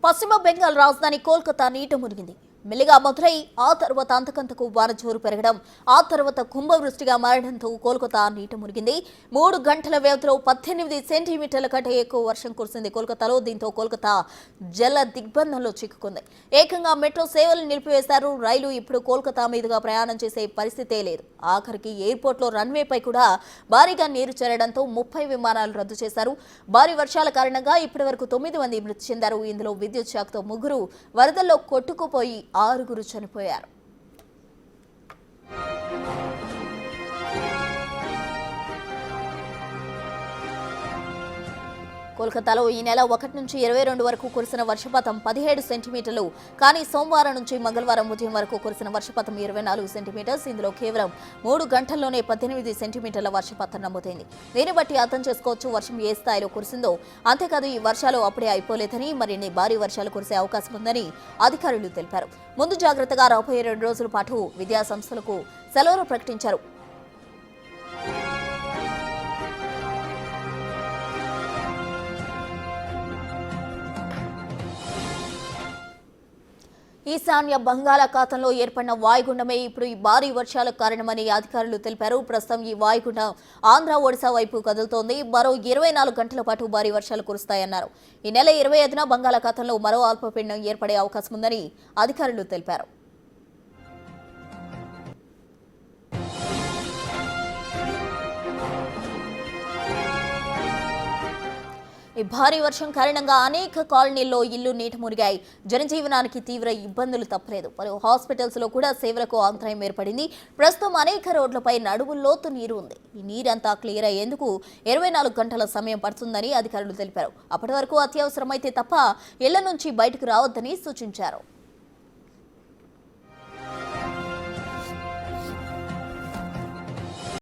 పశ్చిమ బెంగాల్ రాజధాని కోల్కతా నీట మునిగింది. మెల్లిగా మొదలై ఆ తర్వాత అంతకంతకు వాన జోరు పెరగడం, ఆ తర్వాత కుంభవృష్టిగా మారడంతో కోల్కతా నీట మునిగింది. 3 గంటల వ్యవధిలో 18 సెంటీమీటర్ల కంటే ఎక్కువ వర్షం కురిసింది కోల్కతాలో. దీంతో కోల్కతా జల దిగ్బంధంలో చిక్కుకుంది. ఏకంగా మెట్రో సేవలు నిలిపివేశారు. రైలు ఇప్పుడు కోల్కతా మీదుగా ప్రయాణం చేసే పరిస్థితే లేదు. ఆఖరికి ఎయిర్పోర్ట్లో రన్వేపై కూడా భారీగా నీరు చేరడంతో 30 విమానాలు రద్దు చేశారు. భారీ వర్షాల కారణంగా ఇప్పటివరకు 9 మంది మృతి చెందారు. ఇందులో విద్యుత్ షాక్తో 3 వరదల్లో కొట్టుకుపోయి 6 చనిపోయారు. కోల్కతాలో ఈ నెల 1 నుంచి 22 వరకు కురిసిన వర్షపాతం 17 సెంటీమీటర్లు. కానీ సోమవారం నుంచి మంగళవారం ఉదయం వరకు కురిసిన వర్షపాతం 24 సెంటీమీటర్స్. ఇందులో కేవలం 3 గంటల్లోనే 18 సెంటీమీటర్ల వర్షపాతం నమోదైంది. దీన్ని బట్టి అర్థం చేసుకోవచ్చు వర్షం ఏ స్థాయిలో కురిసిందో. అంతేకాదు ఈ వర్షాలు అప్పుడే అయిపోలేదని, మరిన్ని భారీ వర్షాలు కురిసే అవకాశం ఉందని అధికారులు తెలిపారు. ముందు జాగ్రత్తగా రాబోయే 2 రోజుల పాటు విద్యా సంస్థలకు సెలవులు ప్రకటించారు. ఈశాన్య బంగాళాఖాతంలో ఏర్పడిన వాయుగుండమే ఇప్పుడు ఈ భారీ వర్షాలకు కారణమని అధికారులు తెలిపారు. ప్రస్తుతం ఈ వాయుగుండం ఆంధ్ర, ఒడిశా వైపు కదులుతోంది. మరో 24 గంటల పాటు భారీ వర్షాలు కురుస్తాయన్నారు. ఈ నెల 25న బంగాళాఖాతంలో మరో అల్పపీడనం ఏర్పడే అవకాశం ఉందని అధికారులు తెలిపారు. ఈ భారీ వర్షం కారణంగా అనేక కాలనీల్లో ఇళ్లు నీట మునిగాయి. జనజీవనానికి తీవ్ర ఇబ్బందులు తప్పలేదు. పలు హాస్పిటల్స్ లో కూడా సేవలకు అంతరాయం ఏర్పడింది. ప్రస్తుతం అనేక రోడ్లపై నడుముల్లోతు నీరు ఉంది. ఈ నీరంతా క్లియర్ అయ్యేందుకు 24 గంటల సమయం పడుతుందని అధికారులు తెలిపారు. అప్పటి వరకు అత్యవసరమైతే తప్ప ఇళ్ల నుంచి బయటకు రావద్దని సూచించారు.